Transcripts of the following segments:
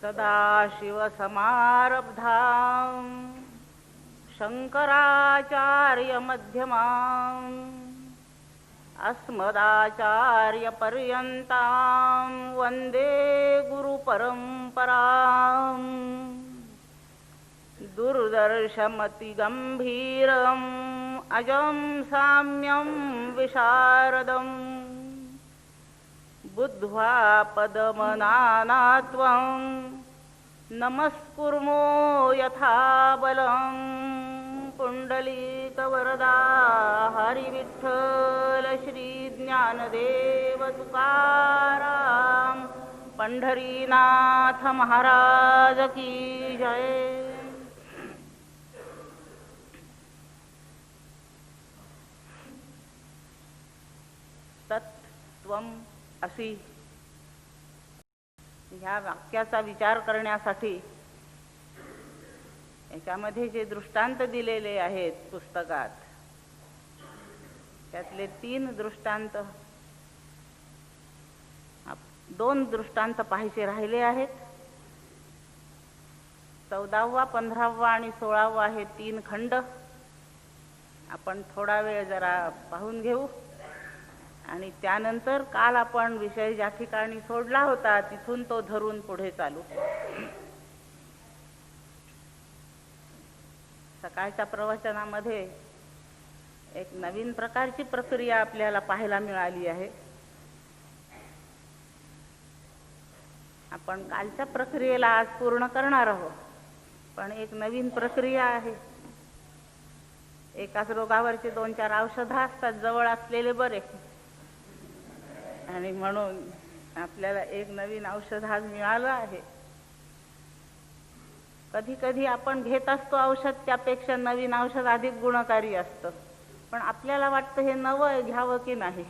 सदाशिवसमारब्धां शङ्कराचार्यमध्यमाम् अस्मदाचार्यपर्यन्तां वन्दे गुरुपरम्पराम्। दुर्दर्शमतिगम्भीरम् अजं साम्यं विशारदम् बुद्ध्वा पदमनानात्वं नमस्कुर्मो यथा बलं। पुण्डलीकवरदा हरिविठ्ठल श्री ज्ञानदेव तुकाराम पंढरीनाथ महाराज की जय। तत्त्वं असी ह्या वाक्याचा विचार करण्यासाठी याच्यामध्ये जे दृष्टांत दिलेले आहेत पुस्तकात, त्यातले 3 दृष्टांत, 2 दृष्टांत पाहायचे राहिले आहेत. 14वा, 15वा आणि 16वा हे 3 खंड आपण थोडा वेळ जरा पाहून घेऊ आणि त्यानंतर काल आपण विषय ज्या ठिकाणी सोडला होता तिथून तो धरून पुढे चालू. सकाळच्या प्रवचनामध्ये एक नवीन प्रकारची प्रक्रिया आपल्याला पाहायला मिळाली आहे. आपण कालच्या प्रक्रियेला आज पूर्ण करणार आहोत, पण एक नवीन प्रक्रिया आहे. एकाच रोगावरचे 2-4 औषधं असतात जवळ असलेले बरे, आणि म्हणून आपल्याला एक नवीन औषध आज मिळालं आहे. कधी कधी आपण घेत असतो औषध, त्यापेक्षा नवीन औषध अधिक गुणकारी असतं, पण आपल्याला वाटतं हे नवं घ्यावं की नाही.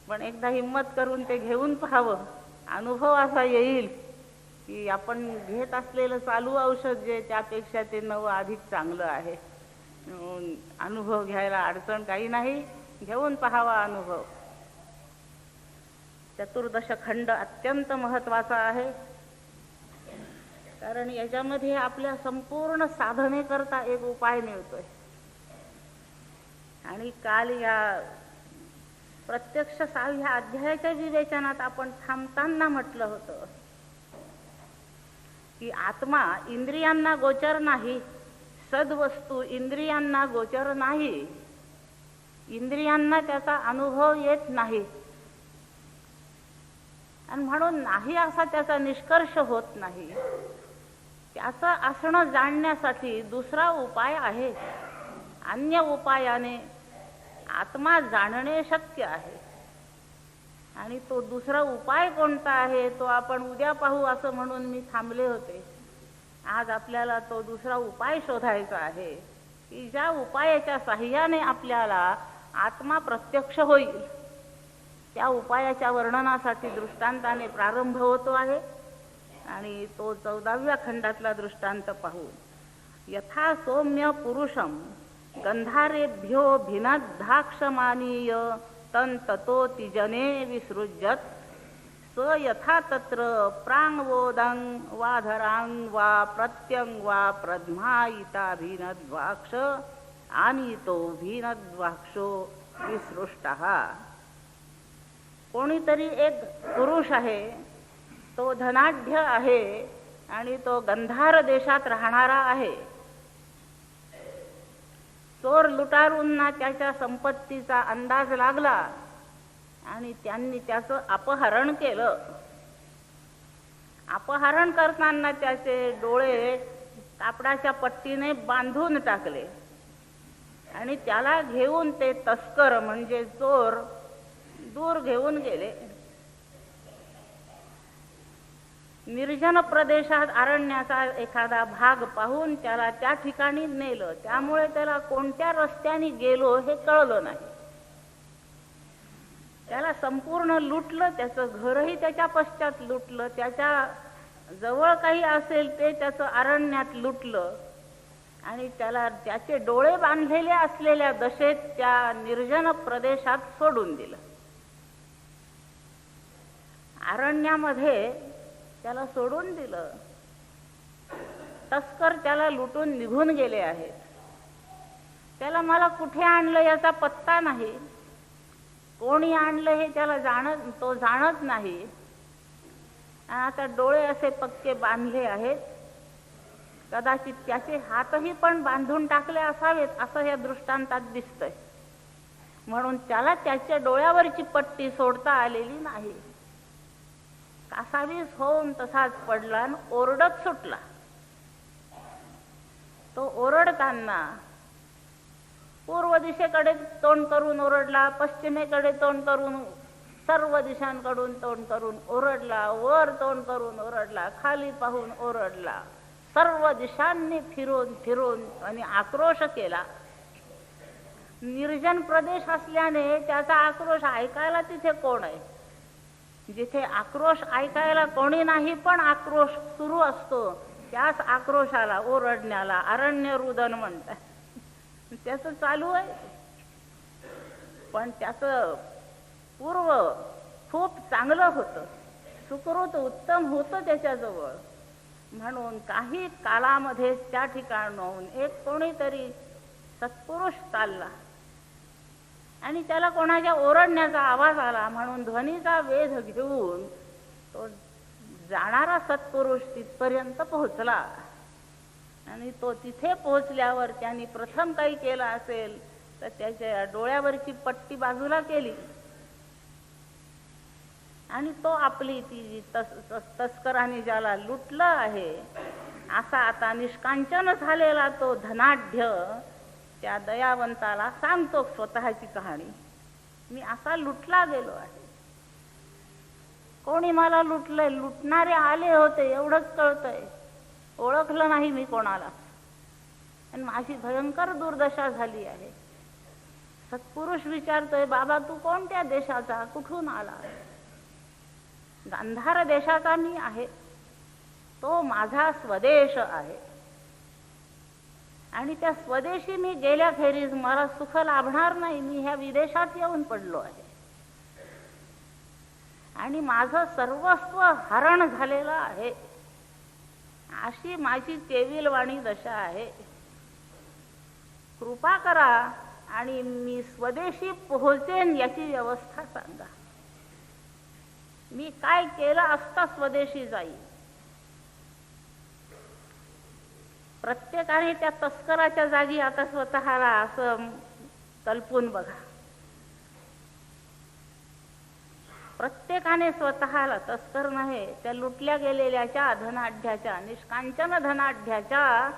पण एकदा हिम्मत करून ते घेऊन पाहावं, अनुभव असा येईल की आपण घेत असलेलं चालू औषध जे त्यापेक्षा ते नवं अधिक चांगलं आहे. अनुभव घ्यायला अडचण काही नाही, घेऊन पाहावा अनुभव. 14 खंड अत्यंत महत्त्वाचा आहे, कारण याच्यामध्ये आपल्या संपूर्ण साधने करता एक उपाय मिळतोय. आणि काल या प्रत्यक्ष 6व्या अध्यायाच्या विवेचनात आपण थांबताना म्हटलं होतं की आत्मा इंद्रियांना गोचर नाही, सद्वस्तू इंद्रियांना गोचर नाही, इंद्रियांना त्याचा अनुभव येत नाही, आणि म्हणून नाही असा त्याचा निष्कर्ष होत नाही. त्याचं असणं जाणण्यासाठी दुसरा उपाय आहे. अन्य उपायाने आत्मा जाणणे शक्य आहे, आणि तो दुसरा उपाय कोणता आहे तो आपण उद्या पाहू असं म्हणून मी थांबले होते. आज आपल्याला तो दुसरा उपाय शोधायचा आहे की ज्या उपायाच्या साहाय्याने आपल्याला आत्मा प्रत्यक्ष होईल. त्या उपायाच्या वर्णनासाठी दृष्टांताने प्रारंभ होतो आहे, आणि तो 14व्या खंडातला दृष्टांत पाहू. यथा सौम्य पुरुषम गंधारेभ्यो भिनद्धाक्षमानीय तंततो तिजने विसृज्यत स यथा तत्र प्रांगवोदं वाधरांग वा प्रत्यंग वा प्रध्मायिता भिनद्वाक्ष आणि तो भिनद्वाक्षो विसृष्टः. कोणीतरी एक पुरुष आहे, तो धनाढ्य आहे आणि तो गंधार देशात राहणारा आहे. चोर लुटारूंना त्याच्या संपत्तीचा अंदाज लागला आणि त्यांनी त्याचं अपहरण केलं. अपहरण करताना त्याचे डोळे कापडाच्या पट्टीने बांधून टाकले आणि त्याला घेऊन ते तस्कर म्हणजे चोर दूर घेऊन गेले. निर्जन प्रदेशात अरण्याचा एखादा भाग पाहून त्याला त्या ठिकाणी नेलं. त्यामुळे त्याला कोणत्या रस्त्याने गेलो हे कळलं नाही. त्याला संपूर्ण लुटलं, त्याचं घरही त्याच्या पश्चात लुटलं, त्याच्या जवळ काही असेल ते त्याचं अरण्यात लुटलं, आणि त्याला त्याचे डोळे बांधलेले असलेल्या दशेत त्या निर्जन प्रदेशात सोडून दिलं. अरण्यामध्ये त्याला सोडून दिलं. तस्कर त्याला लुटून निघून गेले आहेत. त्याला मला कुठे आणलं याचा पत्ता नाही. कोणी आणलं हे त्याला तो जाणत नाही. आता डोळे असे पक्के बांधले आहेत. कदाचित त्याचे हातही पण बांधून टाकले असावेत असं या दृष्टांतात दिसतंय. म्हणून त्याला त्याच्या डोळ्यावरची पट्टी सोडता आलेली नाही. कासावीस होऊन तसाच पडला आणि ओरडत सुटला. तो ओरडताना पूर्व दिशेकडे तोंड करून ओरडला, पश्चिमेकडे तोंड करून, सर्व दिशांकडून तोंड करून ओरडला, वर तोंड करून ओरडला, खाली पाहून ओरडला, सर्व दिशांनी फिरून फिरून आणि आक्रोश केला. निर्जन प्रदेश असल्याने त्याचा आक्रोश ऐकायला तिथे कोण आहे? जिथे आक्रोश ऐकायला कोणी नाही पण आक्रोश सुरू असतो त्याच आक्रोशाला, ओरडण्याला अरण्य रुदन म्हणतात. त्याचं चालू आहे. पण त्याचं पूर्व खूप चांगलं होतं, सुकृत उत्तम होतं त्याच्याजवळ. म्हणून काही कालामध्ये त्या ठिकाणाहून एक कोणीतरी सत्पुरुष चालला आणि त्याला कोणाच्या ओरडण्याचा आवाज आला. म्हणून ध्वनीचा वेध घेऊन तो जाणारा सत्पुरुष तिथपर्यंत पोहोचला. आणि तो तिथे पोहोचल्यावर त्यांनी प्रथम काही केलं असेल तर त्याच्या डोळ्यावरची पट्टी बाजूला केली आणि तो आपली ती तस्कराने ज्याला लुटलं आहे असा आता निष्कांचन झालेला तो धनाढ्य त्या दयावंताला सांगतो स्वतःची कहाणी. मी असा लुटला गेलो आहे. कोणी मला लुटलंय? लुटणारे आले होते एवढंच कळतंय. ओळखलं नाही मी कोणाला आणि माझी भयंकर दुर्दशा झाली आहे. सत्पुरुष विचारतोय, बाबा तू कोणत्या देशाचा, कुठून आला? गांधार देशाचा मी आहे. तो माझा स्वदेश आहे आणि त्या स्वदेशी मी गेल्याखेरीज मला सुख लाभणार नाही. मी ह्या विदेशात येऊन पडलो आहे आणि माझं सर्वस्व हरण झालेलं आहे. अशी माझी केविलवाणी दशा आहे. कृपा करा आणि मी स्वदेशी पोहोचेन याची व्यवस्था सांगा. मी काय केलं असता स्वदेशी जाईल? प्रत्येकाने त्या तस्कराच्या जागी आता स्वतःला असं कल्पून बघा. प्रत्येकाने स्वतःला, तस्कर नव्हे, त्या लुटल्या गेलेल्याच्या धनाढ्याच्या, निष्कांचन धनाढ्याच्या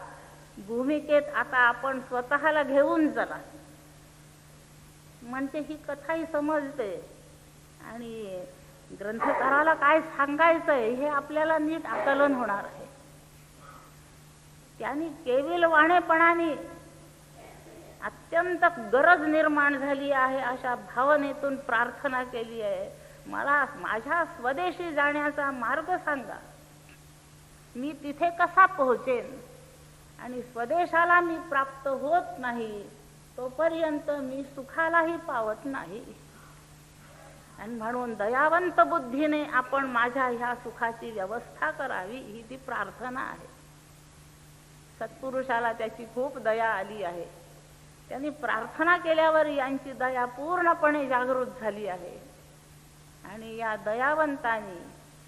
भूमिकेत आता आपण स्वतःला घेऊन चला. म्हणजे ही कथाही समजते आणि ग्रंथकाराला काय सांगायचंय हे आपल्याला नीट आकलन होणार आहे. त्यांनी केविलवाणेपणाने अत्यंत गरज निर्माण झाली आहे अशा भावनेतून प्रार्थना केली आहे, मला माझ्या स्वदेशी जाण्याचा मार्ग सांगा. मी तिथे कसा पोहोचेन? आणि स्वदेशाला मी प्राप्त होत नाही तोपर्यंत मी सुखालाही पावत नाही. आणि म्हणून दयावंत बुद्धीने आपण माझ्या ह्या सुखाची व्यवस्था करावी ही ती प्रार्थना आहे. सत्पुरुषाला त्याची खूप दया आली आहे. त्यांनी प्रार्थना केल्यावर यांची दया पूर्णपणे जागृत झाली आहे. आणि या दयावंतांनी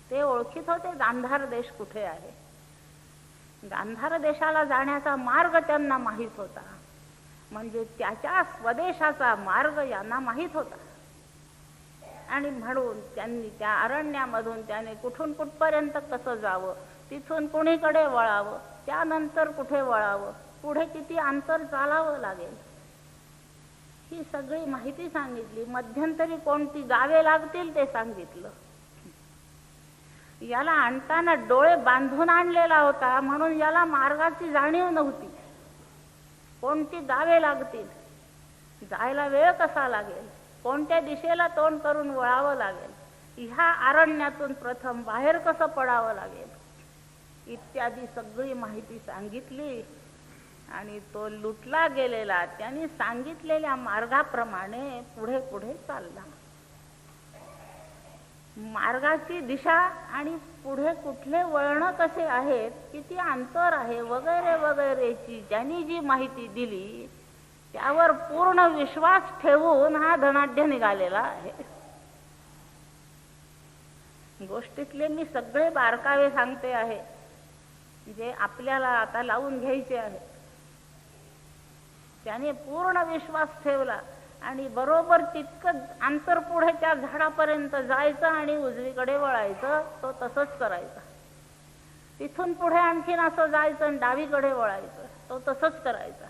ते ओळखीत होते गांधार देश कुठे आहे. गांधार देशाला जाण्याचा मार्ग त्यांना माहीत होता. म्हणजे त्याच्या स्वदेशाचा मार्ग यांना माहीत होता. आणि म्हणून त्यांनी त्या अरण्यामधून त्याने कुठून कुठपर्यंत कसं जावं, तिथून कुणीकडे वळावं, त्यानंतर कुठे वळावं, पुढे किती अंतर चालावं लागेल ही सगळी माहिती सांगितली. मध्यंतरी कोणती गावे लागतील ते सांगितलं. याला आणताना डोळे बांधून आणलेला होता म्हणून याला मार्गाची जाणीव नव्हती. कोणती गावे लागतील, जायला वेळ कसा लागेल, कोणत्या दिशेला तोंड करून वळावं लागेल, ह्या अरण्यातून प्रथम बाहेर कसं पडावं लागेल इत्यादी सगळी माहिती सांगितली. आणि तो लुटला गेलेला त्यांनी सांगितलेल्या मार्गाप्रमाणे पुढे पुढे चालला. मार्गाची दिशा आणि पुढे कुठले वळण कसे आहेत, किती अंतर आहे वगैरे वगैरेची ज्यांनी जी माहिती दिली त्यावर पूर्ण विश्वास ठेवून हा धनाढ्य निघालेला आहे. गोष्टीतले मी सगळे बारकावे सांगते आहे जे आपल्याला आता लावून घ्यायचे आहे. त्याने पूर्ण विश्वास ठेवला आणि बरोबर तितकं अंतर पुढे त्या झाडापर्यंत जायचं आणि उजवीकडे वळायचं. तो तसंच करायचा. तिथून पुढे आणखीन असं जायचं आणि डावीकडे वळायचं. तो तसंच करायचा.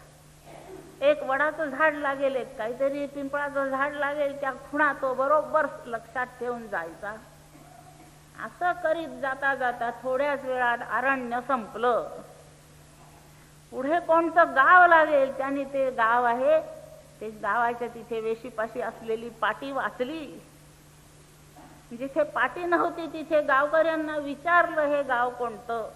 एक वडाचं झाड लागेल, एक काहीतरी पिंपळाचं झाड लागेल, त्या खुणा तो बरोबर लक्षात ठेवून जायचा. असं करीत जाता जाता थोड्याच वेळात अरण्य संपलं. पुढे कोणतं गाव लागेल, त्याने ते गाव आहे ते गावाच्या तिथे वेशीपाशी असलेली पाटी वाचली. जिथे पाटी नव्हती तिथे गावकऱ्यांना विचारलं हे गाव कोणतं.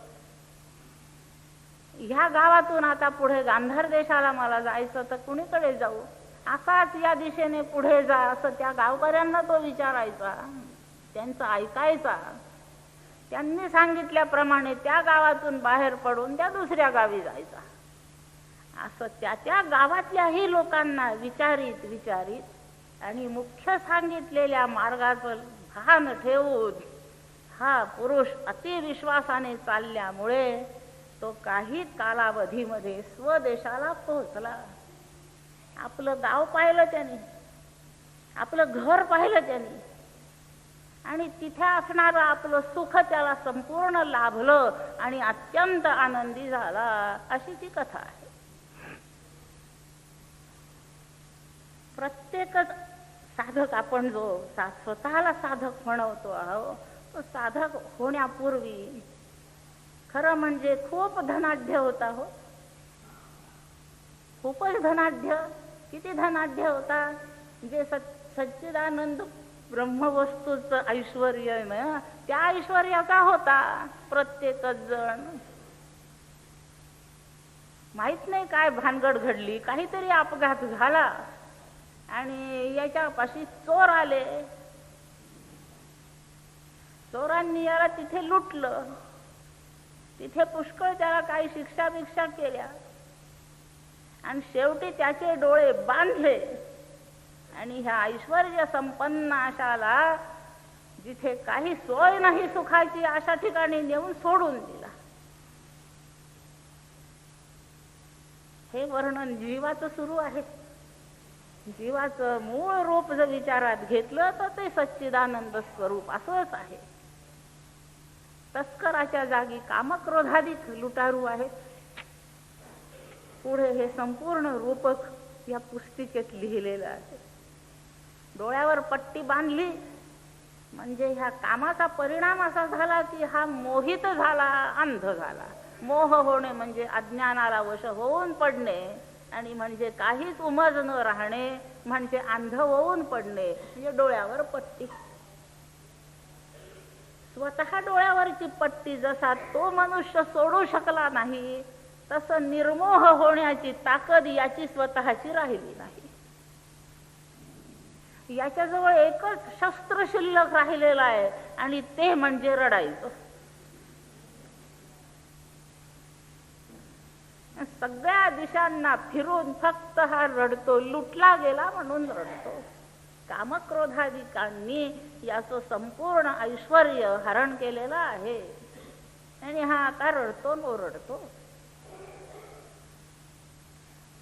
ह्या गावातून आता पुढे गांधार देशाला मला जायचं तर कुणीकडे जाऊ, असाच या दिशेने पुढे जा असं त्या गावकऱ्यांना तो विचारायचा. त्यांचं ऐकायचा. त्यांनी सांगितल्याप्रमाणे त्या गावातून बाहेर पडून त्या दुसऱ्या गावी जायचा. असं त्या गावातल्याही लोकांना विचारित विचारित आणि मुख्य सांगितलेल्या मार्गाचं भान ठेवून हा पुरुष अतिविश्वासाने चालल्यामुळे तो काही कालावधीमध्ये स्वदेशाला पोहोचला. आपलं गाव पाहिलं त्याने, आपलं घर पाहिलं त्याने आणि तिथे असणारं आपलं सुख त्याला संपूर्ण लाभलं आणि अत्यंत आनंदी झाला. अशी ती कथा आहे. प्रत्येकच साधक आपण जो स्वतःला साधक म्हणवतो आहोत, तो साधक होण्यापूर्वी खरं म्हणजे खूप धनाढ्य होता. हो, खूपच धनाढ्य. किती धनाढ्य होता. जे सच्चिदानंद ब्रह्मवस्तूचं ऐश्वर्य ना, त्या ऐश्वर्याचा होता प्रत्येकच जण. माहित नाही काय भानगड घडली, काहीतरी अपघात झाला आणि याच्यापाशी चोर आले. चोरांनी याला तिथे लुटलं. तिथे पुष्कळ त्याला काही शिक्षा बिक्षा केल्या आणि शेवटी त्याचे डोळे बांधले आणि ह्या ऐश्वर्य संपन्न अशाला जिथे काही सोय नाही सुखाची अशा ठिकाणी नेऊन सोडून दिला. हे वर्णन जीवाचं सुरू आहे. जीवाचं मूळ रूप जर विचारात घेतलं तर ते सच्चिदानंद स्वरूप असंच आहे. तस्कराच्या जागी कामक्रोधाधिक लुटारू आहे. पुढे हे संपूर्ण रूपक या पुस्तिकेत लिहिलेलं आहे. डोळ्यावर पट्टी बांधली म्हणजे ह्या कामाचा परिणाम असा झाला की हा मोहित झाला, अंध झाला. मोह होणे म्हणजे अज्ञानाला वश होऊन पडणे आणि म्हणजे काहीच उमज न राहणे म्हणजे अंध होऊन पडणे. म्हणजे डोळ्यावर पट्टी. स्वतः डोळ्यावरची पट्टी जसा तो मनुष्य सोडू शकला नाही, तसं निर्मोह होण्याची ताकद याची स्वतःची राहिली नाही. याच्याजवळ एकच शस्त्र शिल्लक राहिलेलं आहे आणि ते म्हणजे रडायचं. सगळ्या दिशांना फिरून फक्त हा रडतो. लुटला गेला म्हणून रडतो. कामक्रोधादिकांनी याचं संपूर्ण ऐश्वर्य हरण केलेलं आहे आणि हा आता रडतो न ओरडतो.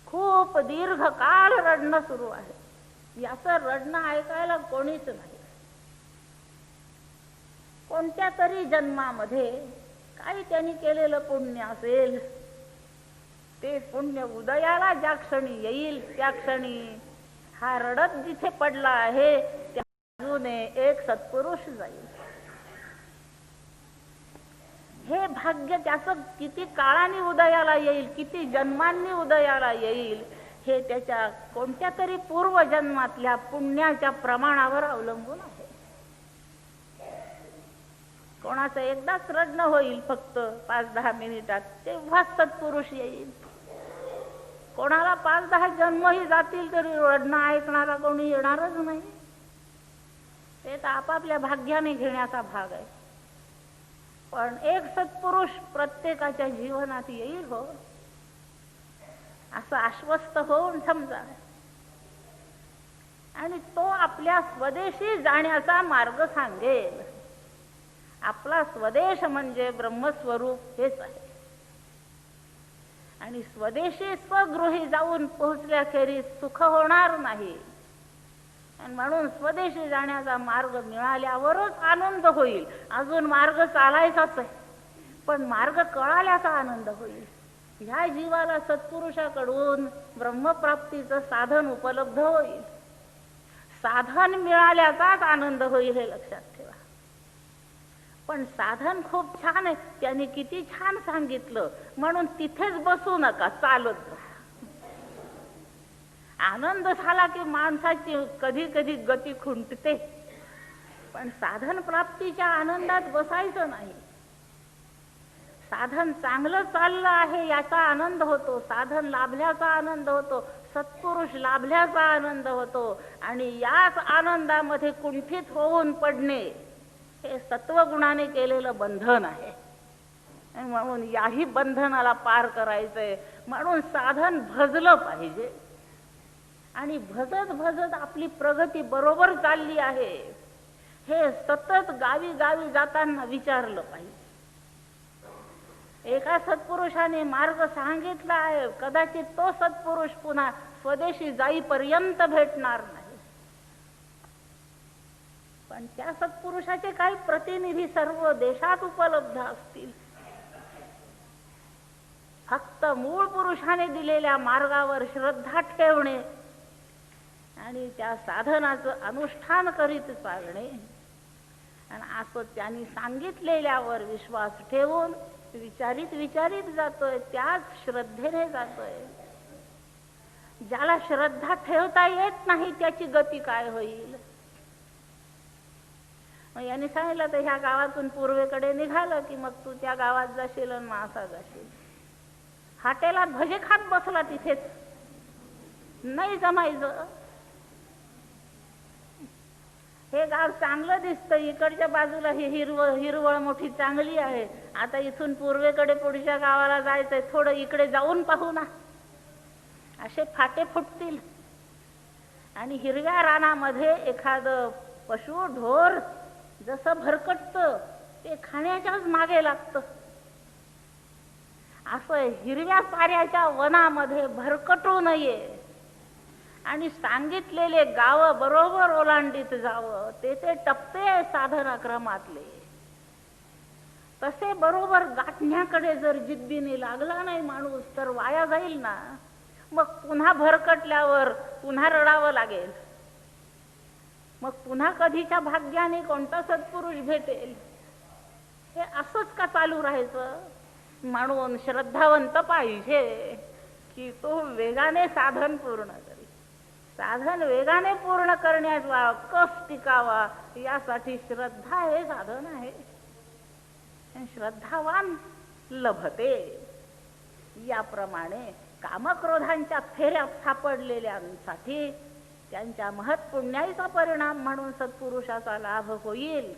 खूप दीर्घ काल रडणं सुरू आहे. याचं रडणं ऐकायला कोणीच नाही. कोणत्या तरी जन्मामध्ये काही त्यांनी केलेलं पुण्य असेल, ते पुण्य उदयाला ज्या क्षणी येईल त्या क्षणी हा रडत जिथे पडला आहे त्या बाजूने एक सत्पुरुष जाईल. हे भाग्य त्याचं किती काळाने उदयाला येईल, किती जन्मांनी उदयाला येईल, हे त्याच्या कोणत्या तरी पूर्वजन्मातल्या पुण्याच्या प्रमाणावर अवलंबून आहे. कोणाचं एकदाच रडणं होईल फक्त 5-10 मिनिटात, तेव्हाच सत्पुरुष येईल. कोणाला 5-10 जन्मही जातील तरी रडणं ऐकणारा कोणी येणारच नाही. ते तर आपापल्या भाग्याने घेण्याचा भाग आहे. पण एक सत्पुरुष प्रत्येकाच्या जीवनात येईल हो, असं आश्वस्त होऊन समजा. आणि तो आपल्या स्वदेशी जाण्याचा मार्ग सांगेल. आपला स्वदेश म्हणजे ब्रह्मस्वरूप हेच आहे. आणि स्वदेशी स्वगृही जाऊन पोहोचल्याखेरीज सुख होणार नाही. आणि म्हणून स्वदेशी जाण्याचा मार्ग मिळाल्यावरच आनंद होईल. अजून मार्ग चालायचाच आहे, पण मार्ग कळाल्याचा आनंद होईल. ह्या जीवाला सत्पुरुषाकडून ब्रह्मप्राप्तीचं साधन उपलब्ध होईल. साधन मिळाल्याचाच आनंद होईल, हे लक्षात ठेवा. पण साधन खूप छान आहे, त्यांनी किती छान सांगितलं म्हणून तिथेच बसू नका, चालत जा. आनंद झाला की माणसाची कधी कधी गती खुंटते, पण साधन प्राप्तीच्या आनंदात बसायचं नाही. साधन चांगलं चाललं आहे याचा आनंद होतो, साधन लाभल्याचा आनंद होतो, सत्पुरुष लाभल्याचा आनंद होतो. आणि याच आनंदामध्ये कुंठित होऊन पडणे हे सत्वगुणाने केलेलं बंधन आहे. म्हणून याही बंधनाला पार करायचंय, म्हणून साधन भजलं पाहिजे. आणि भजत भजत आपली प्रगती बरोबर चालली आहे हे सतत गावी गावी जाताना विचारलं पाहिजे. एका सत्पुरुषाने मार्ग सांगितला आहे, कदाचित तो सत्पुरुष पुन्हा स्वदेशी जाईपर्यंत भेटणार नाही. पण त्या सत्पुरुषाचे काही प्रतिनिधी सर्व देशात उपलब्ध असतील. फक्त मूळ पुरुषाने दिलेल्या मार्गावर श्रद्धा ठेवणे आणि त्या साधनाचं अनुष्ठान करीत चालणे, आणि असं त्यांनी सांगितलेल्यावर विश्वास ठेवून विचारित विचारित जातोय, त्याच श्रद्धेने जातोय. ज्याला श्रद्धा ठेवता येत नाही त्याची गती काय होईल? मग यांनी सांगितलं तर ह्या गावातून पूर्वेकडे निघालं की मग तू त्या गावात जाशील आणि मासा जाशील. हॉटेलात भजे खात बसला तिथेच, नाही जमायचं. हे गाव चांगलं दिसतं, इकडच्या बाजूला ही हिरवळ मोठी चांगली आहे, आता इथून पूर्वेकडे पुढच्या गावाला जायचंय, थोडं इकडे जाऊन पाहू ना. असे फाटे फुटतील. आणि हिरव्या रानामध्ये एखादं पशु ढोर जसं भरकटतं ते खाण्याच्याच मागे लागतं, असं हिरव्या साऱ्याच्या वनामध्ये भरकटू नये आणि सांगितलेले गाव बरोबर ओलांडीत जावं. ते टप्पे साधनाक्रमातले तसे बरोबर गाठण्याकडे जर जिद्दीने लागला नाही माणूस तर वाया जाईल ना. मग पुन्हा भरकटल्यावर पुन्हा रडावं लागेल. मग पुन्हा कधीच्या भाग्याने कोणता सत्पुरुष भेटेल? हे असंच का चालू राहायचं? म्हणून श्रद्धावंत पाहिजे की तो वेगाने साधन पूर्ण करी. साधन वेगाने पूर्ण करण्याचा कस टिकावा यासाठी श्रद्धा हे साधन आहे. श्रद्धावान लभते. याप्रमाणे कामक्रोधांच्या फेऱ्यात सापडलेल्यांसाठी त्यांच्या महत्पुण्याचा परिणाम म्हणून सत्पुरुषाचा लाभ होईल.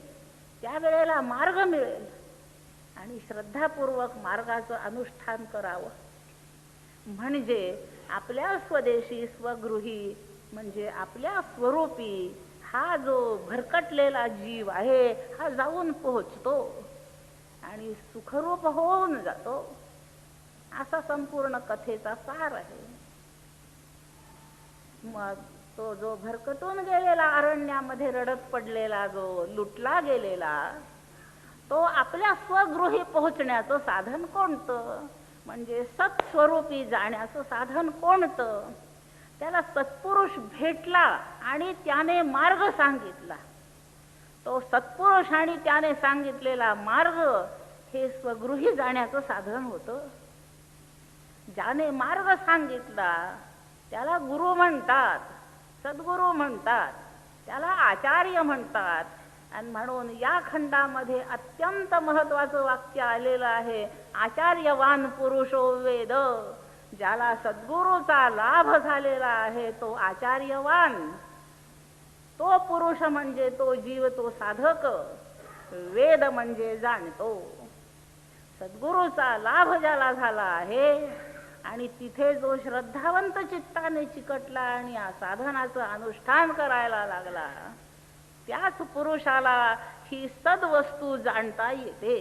त्यावेळेला मार्ग मिळेल आणि श्रद्धापूर्वक मार्गाचं अनुष्ठान करावं. म्हणजे आपल्या स्वदेशी स्वगृही म्हणजे आपल्या स्वरूपी हा जो भरकटलेला जीव आहे हा जाऊन पोहोचतो आणि सुखरूप होऊन जातो. असा संपूर्ण कथेचा सार आहे. मग तो जो भरकटून गेलेला अरण्यामध्ये रडत पडलेला जो लुटला गेलेला तो आपल्या स्वगृही पोहोचण्याचं साधन कोणतं? म्हणजे सत्स्वरूपी जाण्याचं साधन कोणतं? त्याला सत्पुरुष भेटला आणि त्याने मार्ग सांगितला. तो सत्पुरुष आणि त्याने सांगितलेला मार्ग हे स्वगृही जाण्याचं साधन होतं. ज्याने मार्ग सांगितला त्याला गुरु म्हणतात, सद्गुरु म्हणतात, त्याला आचार्य म्हणतात. आणि म्हणून या खंडामध्ये अत्यंत महत्वाचं वाक्य आलेलं आहे, आचार्यवान पुरुषो वेद. ज्याला सद्गुरूचा लाभ झालेला आहे तो आचार्यवान, तो पुरुष म्हणजे तो जीव, तो साधक, वेद म्हणजे जाणतो. सद्गुरूचा लाभ ज्याला झाला आहे आणि तिथे जो श्रद्धावंत चित्ताने चिकटला आणि या साधनाचं अनुष्ठान करायला लागला, त्याच पुरुषाला ही सद्वस्तू जाणता येते.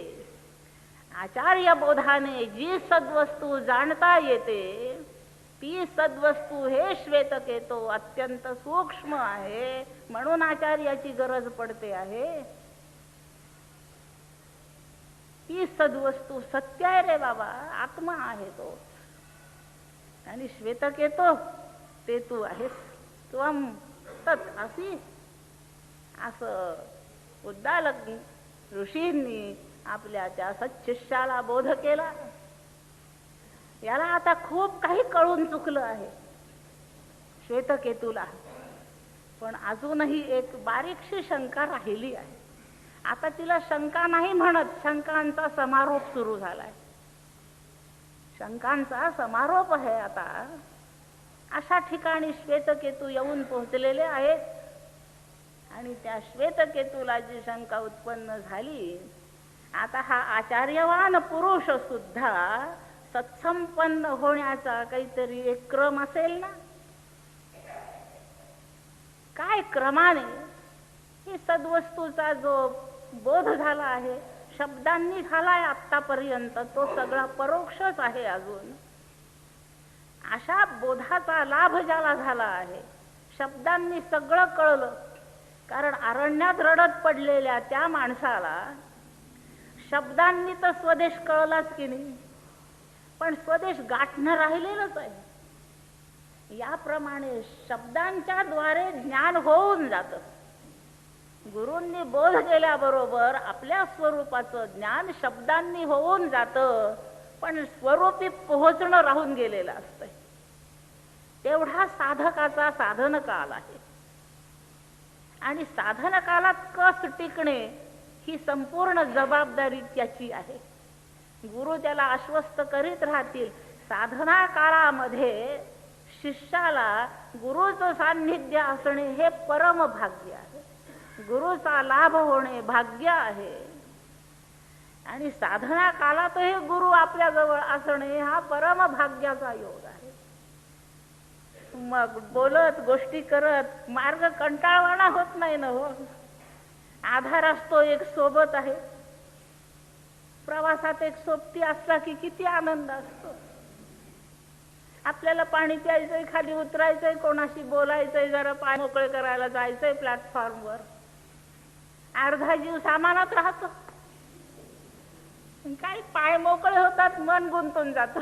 आचार्य बोधाने जी सद्वस्तू जाणता येते ती सद्वस्तू हे श्वेतकेतो अत्यंत सूक्ष्म आहे, म्हणून आचार्याची गरज पडते आहे. ती सद्वस्तू सत्य आहे रे बाबा, आत्मा आहे तो. आणि श्वेतकेतो ते तू आहेस, त्वम तत् असी. असं उद्दालक ऋषींनी आपल्या त्या सत्शिष्याला बोध केला. याला आता खूप काही कळून चुकलं आहे श्वेतकेतूला, पण अजूनही एक बारीकशी शंका राहिली आहे. आता तिला शंका नाही म्हणत, शंकांचा समारोप सुरू झालाय. शंकांचा समारोप आहे. आता अशा ठिकाणी श्वेतकेतू येऊन पोहोचलेले आहेत आणि त्या श्वेतकेतूला जी शंका उत्पन्न झाली, आता हा आचार्यवान पुरुष सुद्धा सत्संपन्न होण्याचा काहीतरी एक क्रम असेल ना. काय क्रमाने ही सद्वस्तूचा जो बोध झाला आहे, शब्दांनी झालाय आतापर्यंत, तो सगळा परोक्षच आहे. अजून अशा बोधाचा लाभ ज्याला झाला आहे, शब्दांनी सगळं कळलं. कारण अरण्यात रडत पडलेल्या त्या माणसाला शब्दांनी तर स्वदेश कळलाच की नाही, पण स्वदेश गाठणं राहिलेलंच आहे. याप्रमाणे शब्दांच्या द्वारे ज्ञान होऊन जातं. गुरूंनी बोध केल्याबरोबर आपल्या स्वरूपाचं ज्ञान शब्दांनी होऊन जातं, पण स्वरूपी पोहोचणं राहून गेलेलं असतंय. तेवढा साधकाचा साधन काल आहे आणि साधन कालात कस टिकणे ही संपूर्ण जबाबदारी त्याची आहे. गुरु त्याला आश्वस्त करीत राहतील. साधना काळामध्ये शिष्याला गुरुचं सान्निध्य असणे हे परम भाग्य आहे. गुरुचा लाभ होणे भाग्य आहे आणि साधना काळातही गुरु आपल्या जवळ असणे हा परम भाग्याचा योग आहे. मग बोलत गोष्टी करत मार्ग कंटाळवाणा होत नाही ना हो. आधार असतो, एक सोबत आहे. प्रवासात एक सोबती असला की किती आनंद असतो. आपल्याला पाणी प्यायचंय, खाली उतरायचंय, कोणाशी बोलायचंय, जरा पाय मोकळे करायला जायचंय प्लॅटफॉर्मवर, अर्धा जीव सामानात राहतो. काही पाय मोकळे होतात, मन गुंतून जात.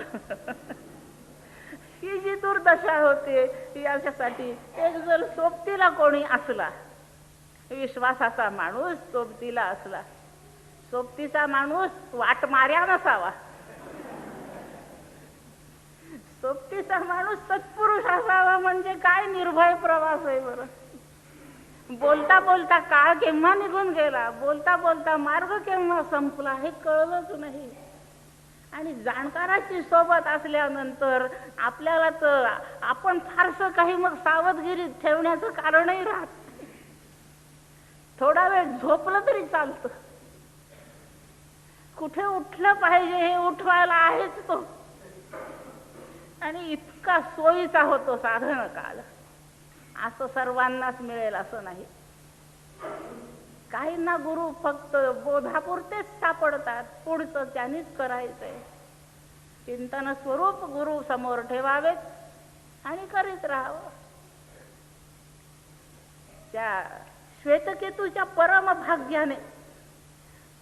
ही जी दुर्दशा होते याच्यासाठी एक जर सोबतीला कोणी असला, विश्वासाचा माणूस सोबतीला असला, सोबतीचा माणूस वाट मार्या नसावा. सोबतीचा माणूस सत्पुरुष असावा. म्हणजे काय निर्भय प्रवास आहे बरं. बोलता बोलता काळ केव्हा निघून गेला, बोलता बोलता मार्ग केव्हा संपला हे कळलंच नाही. आणि जाणकाराची सोबत असल्यानंतर आपल्याला तर आपण फारसं काही मग सावधगिरी ठेवण्याचं कारणही राहत नाही. थोडा वेळ झोपलं तरी चालतं. कुठे उठलं पाहिजे हे उठवायला आहेच तो. आणि इतका सोयीचा होतो साधन काळ. असं सर्वांनाच मिळेल असं नाही. काहींना गुरु फक्त बोधापुरतेच सापडतात, पुढचं त्यांनीच करायचंय. चिंतन स्वरूप गुरु समोर ठेवावेत आणि करीत राहावं. त्या श्वेतकेतूच्या परम भाग्याने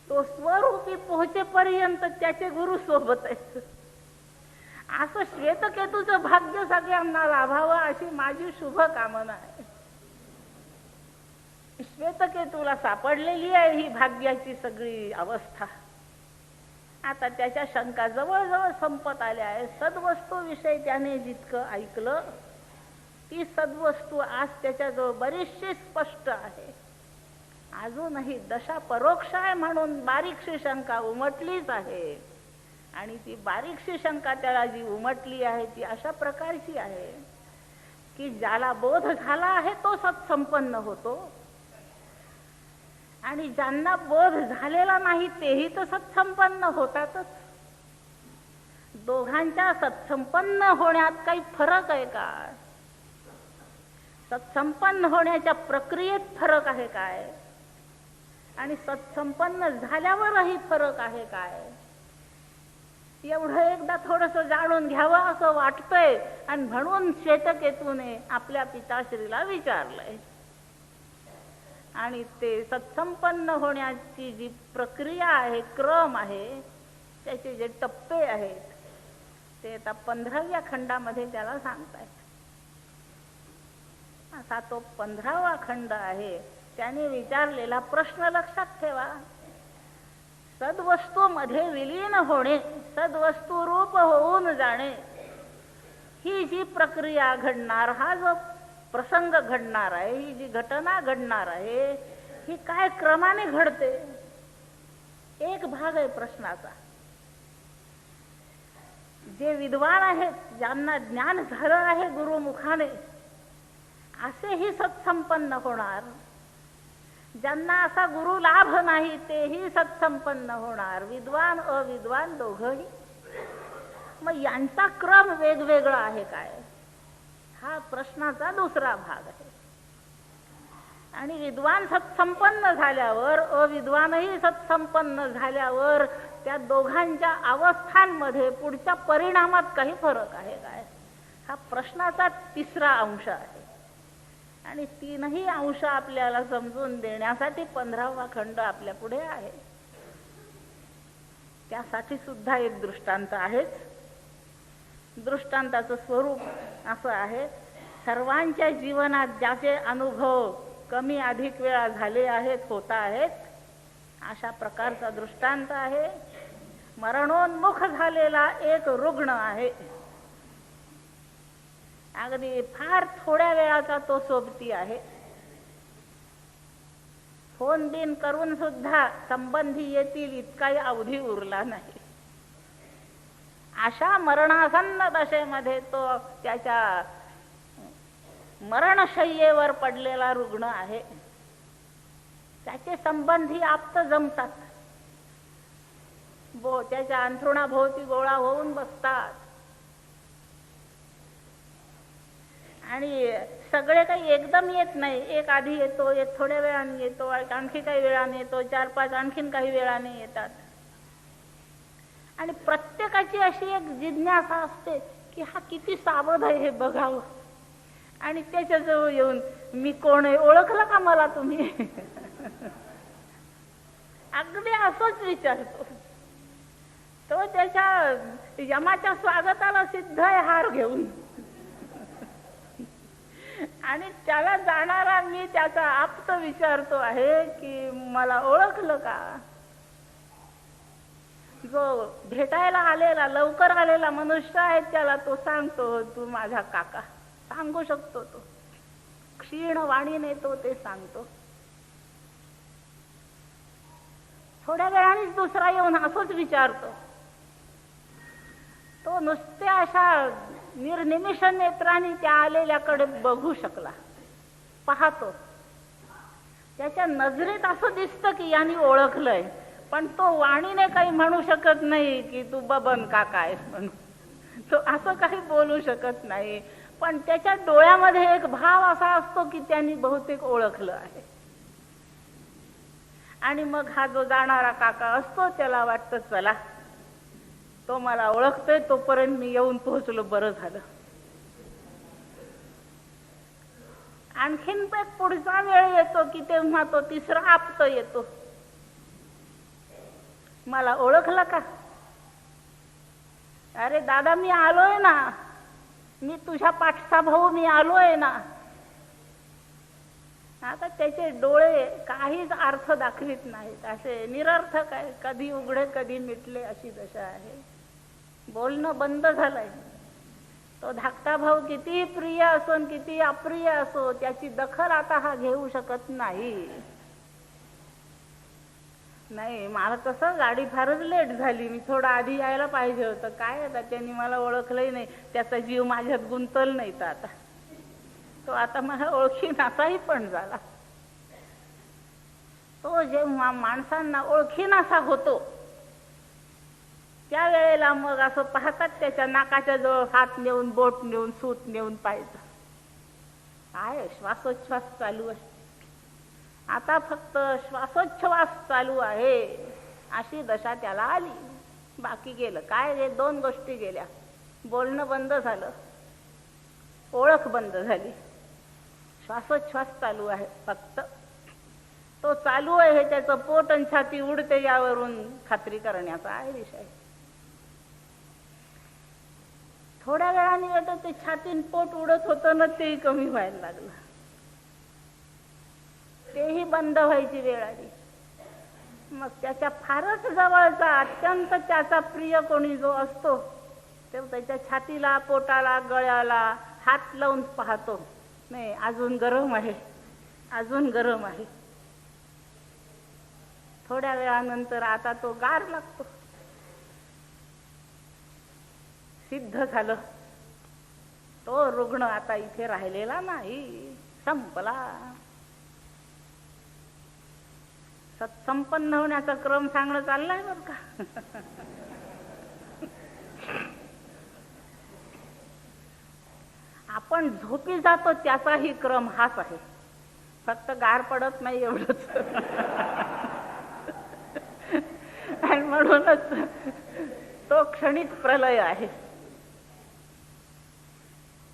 तो स्वरूपी पोहोचेपर्यंत त्याचे गुरु सोबत आहेत. असं श्वेतकेतूचं भाग्य सगळ्यांना लाभावं अशी माझी शुभ कामना आहे. श्वेतकेतूला सापडलेली आहे ही भाग्याची सगळी अवस्था. आता त्याच्या शंका जवळजवळ संपत आल्या आहे. सद्वस्तू विषयी त्याने जितकं ऐकलं ती सद्वस्तू आज त्याच्याजवळ बरीचशी स्पष्ट आहे. अजूनही दशा परोक्ष आहे म्हणून बारीकशी शंका उमटलीच आहे. आणि ती बारीकशी शंका त्याला जी उमटली आहे ती अशा प्रकारची आहे की ज्याला बोध झाला आहे तो सत्संपन्न होतो, आणि ज्यांना बोध झालेला नाही तेही तर सत्संपन्न होतातच. दोघांच्या सत्संपन्न होण्यात काही फरक आहे का? सत्संपन्न होण्याच्या प्रक्रियेत फरक आहे काय? आणि सत्संपन्न झाल्यावरही फरक आहे काय? एवढं एकदा थोडस जाणून घ्यावं असं वाटतंय, आणि म्हणून श्वेतकेतूने आपल्या पिताश्रीला विचारलंय. आणि ते सत्संपन्न होण्याची जी प्रक्रिया आहे, क्रम आहे, त्याचे जे टप्पे आहेत ते आता 15व्या खंडामध्ये त्याला सांगतायत. असा तो 15वा खंड आहे. त्याने विचारलेला प्रश्न लक्षात ठेवा. सद्वस्तूमध्ये विलीन होणे, सद्वस्तू रूप होऊन जाणे, ही जी प्रक्रिया घडणार, हा जो प्रसंग घडणार आहे, ही जी घटना घडणार आहे, ही काय क्रमाने घडते? एक भाग आहे प्रश्नाचा. जे विद्वान आहेत, ज्यांना ज्ञान झालं आहे गुरुमुखाने, असेही सत्संपन्न होणार. ज्यांना असा गुरु लाभ नाही तेही सत्संपन्न होणार, विद्वान अविद्वान दोघंही. मग यांचा क्रम वेगवेगळा आहे काय? हा प्रश्नाचा दुसरा भाग आहे. आणि विद्वान सत्संपन्न झाल्यावर, अविद्वानही सत्संपन्न झाल्यावर त्या दोघांच्या अवस्थांमध्ये पुढच्या परिणामात काही फरक आहे काय? हा प्रश्नाचा तिसरा अंश आहे. आणि तीनही अंश आपल्याला समजून देण्यासाठी 15वा खंड आपल्या पुढे आहे. त्यासाठी सुद्धा एक दृष्टांत आहेच. दृष्टांताचं स्वरूप असं आहे, सर्वांच्या जीवनात ज्याचे अनुभव कमी अधिक वेळा झाले आहेत, होता आहेत, अशा प्रकारचा दृष्टांत आहे. मरणोन्मुख झालेला एक रुग्ण आहे. अगदी फार थोड्या वेळाचा तो सोबती आहे. फोन बिन करून सुद्धा संबंधी येतील इतकाही अवधी उरला नाही. अशा मरणासन्न दशेमध्ये तो त्याच्या मरणशय्येवर पडलेला रुग्ण आहे. त्याचे संबंधी आप्त जमतात, त्याच्या अंथरुणाभोवती गोळा होऊन बसतात. आणि सगळे काही एकदम येत नाही. एक आधी येतो, एक थोड्या वेळाने येतो, आणखी काही वेळाने येतो, 4-5 आणखीन काही वेळाने येतात. आणि प्रत्येकाची अशी एक जिज्ञासा असते की हा किती सावध आहे हे बघावं. आणि त्याच्याजवळ येऊन, मी कोण आहे, ओळखलं का मला तुम्ही? अगदी असंच विचारतो तो. त्याच्या यमाच्या स्वागताला सिद्ध आहे हार घेऊन. आणि त्याला जाणारा मी त्याचा आप्त विचारतो आहे की मला ओळखलं का? जो भेटायला आलेला, लवकर आलेला मनुष्य आहे त्याला तो सांगतो, तू माझा काका. सांगू शकतो तो, क्षीण वाणीने तो ते सांगतो. थोड्या वेळानेच दुसरा येऊन असंच विचारतो. तो नुसत्या अशा निर्निमिष नेत्राने त्या आलेल्याकडे बघू शकला, पाहतो. त्याच्या नजरेत असं दिसतं की यांनी ओळखलंय, पण तो वाणीने काही म्हणू शकत नाही की तू बबन काका आहेस म्हणून. तो असं काही बोलू शकत नाही. पण त्याच्या डोळ्यामध्ये एक भाव असा असतो की त्यांनी बहुतेक ओळखलं आहे. आणि मग हा जो जाणारा काका असतो त्याला वाटतं, चला तो मला ओळखतोय, तोपर्यंत मी येऊन पोहोचलो, बरं झालं. आणखीन एक पुढचा वेळ येतो की तेव्हा तो तिसरा आप्त येतो. मला ओळखलं का? अरे दादा, मी आलोय ना, मी तुझ्या पाठचा भाऊ, मी आलोय ना. आता त्याचे डोळे काहीच अर्थ दाखवित नाहीत, असे निरर्थक आहे, कधी उघडे कधी मिटले अशी दशा आहे. बोलणं बंद झालंय. तो धाकटा भाऊ किती प्रिय असो किती अप्रिय असो, त्याची दखल आता हा घेऊ शकत नाही. नाही, मला कसं, गाडी फारच लेट झाली, मी थोडं आधी यायला पाहिजे होतं. काय आता त्यांनी मला ओळखलंही नाही, त्याचा जीव माझ्यात गुंतल नाही तर आता. तो आता मला ओळखीनासाही पण झाला. तो जेव्हा माणसांना ओळखीनासा होतो त्यावेळेला मग असं पाहतात त्याच्या नाकाच्या जवळ हात नेऊन, बोट नेऊन, सूत नेऊन पाहायचं. काय श्वासोच्छ्वास चालू आहे, आता फक्त श्वासोच्छ्वास चालू आहे अशी दशा त्याला आली. बाकी गेलं काय रे, 2 गोष्टी गेल्या. बोलणं बंद झालं, ओळख बंद झाली. श्वासोच्छ्वास चालू आहे फक्त. तो चालू आहे हे त्याचं पोट आणि छाती उडते यावरून खात्री करण्याचा आहे विषय. थोड्या वेळाने वाटत ते छातीन पोट उडत होतं ना, तेही कमी व्हायला लागलं, तेही बंद व्हायची वेळ आली. मग त्याच्या फारच जवळचा अत्यंत त्याचा प्रिय कोणी जो असतो तो त्याच्या छातीला, पोटाला, गळ्याला हात लावून पाहतो, नाही अजून गरम आहे, अजून गरम आहे. थोड्या वेळानंतर आता तो गार लागतो. सिद्ध झालं, तो रुग्ण आता इथे राहिलेला नाही, संपला. सत्संपन्न होण्याचा क्रम सांगणं चाललाय बरं का. आपण झोपी जातो त्याचाही क्रम हाच आहे, फक्त गार पडत नाही एवढंच. आणि म्हणूनच तो क्षणिक प्रलय आहे.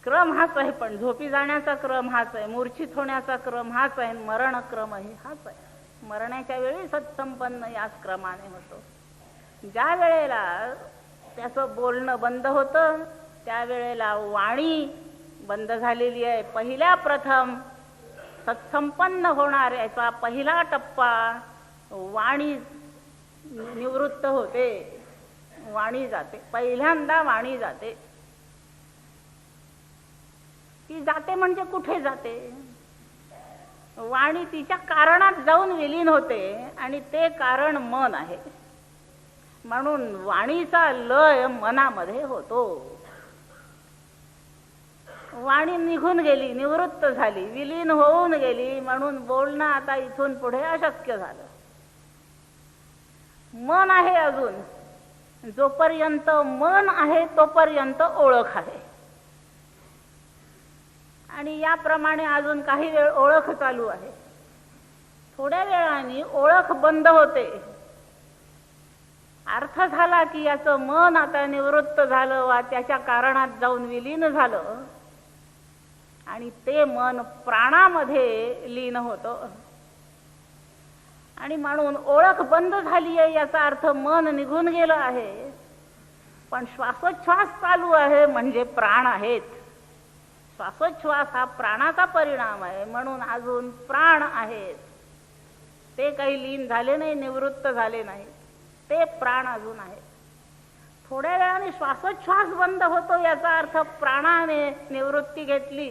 क्रम हाच आहे, पण झोपी जाण्याचा क्रम हाच आहे, मूर्छित होण्याचा क्रम हाच आहे, मरण क्रमही हाच आहे. मरण्याच्या वेळी सत्संपन्न याच क्रमाने होतो. ज्या वेळेला त्याचं बोलणं बंद होतं त्यावेळेला वाणी बंद झालेली आहे. पहिल्या प्रथम सत्संपन्न होणाऱ्याचा पहिला टप्पा वाणी निवृत्त होते, वाणी जाते. पहिल्यांदा वाणी जाते. ती जाते म्हणजे कुठे जाते? वाणी तिच्या कारणात जाऊन विलीन होते आणि ते कारण मन आहे. म्हणून वाणीचा लय मनामध्ये होतो. वाणी निघून गेली, निवृत्त झाली, विलीन होऊन गेली, म्हणून बोलणं आता इथून पुढे अशक्य झालं. मन आहे अजून. जोपर्यंत मन आहे तोपर्यंत ओळख आहे. आणि याप्रमाणे अजून काही वेळ ओळख चालू आहे. थोड्या वेळाने ओळख बंद होते. अर्थ झाला की याचं मन आता निवृत्त झालं वा त्याच्या कारणात जाऊन विलीन झालं आणि ते मन प्राणामध्ये लीन होतं. आणि म्हणून ओळख बंद झाली आहे याचा अर्थ मन निघून गेलं आहे, पण श्वासोच्छ्वास चालू आहे म्हणजे प्राण आहेत. श्वासोच्छ्वास हा प्राणाचा परिणाम आहे, म्हणून अजून प्राण आहेत. ते काही लीन झाले नाही, निवृत्त झाले नाही, ते प्राण अजून आहेत. थोड्या वेळाने श्वासोच्छ्वास बंद होतो याचा अर्थ प्राणाने निवृत्ती घेतली.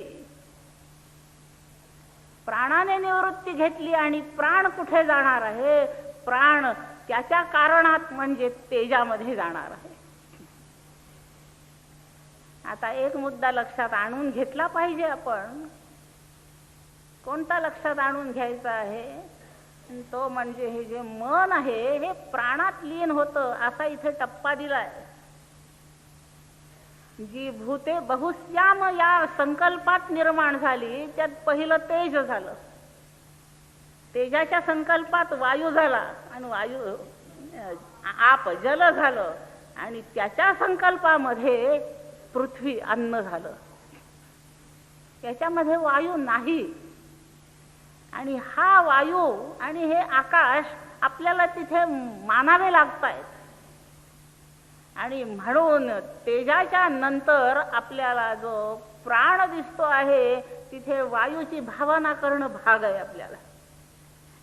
प्राणाने निवृत्ती घेतली आणि प्राण कुठे जाणार आहे? प्राण त्याच्या कारणात म्हणजे तेजामध्ये जाणार आहे. आता एक मुद्दा लक्षात आणून घेतला पाहिजे आपण. कोणता लक्षात आणून घ्यायचा आहे? तो म्हणजे हे जे मन आहे हे प्राणात लीन होतं असा इथे टप्पा दिलाय. जी भूते बहुश्याम या संकल्पात निर्माण झाली त्यात पहिलं तेज झालं. तेजाच्या संकल्पात वायू झाला आणि वायू आप जल झालं आणि त्याच्या संकल्पामध्ये पृथ्वी अन्न झालं. त्याच्यामध्ये वायू नाही. आणि हा वायू आणि हे आकाश आपल्याला तिथे मानावे लागतायत. आणि म्हणून तेजाच्या नंतर आपल्याला जो प्राण दिसतो आहे तिथे वायूची भावना करणं भाग आहे आपल्याला.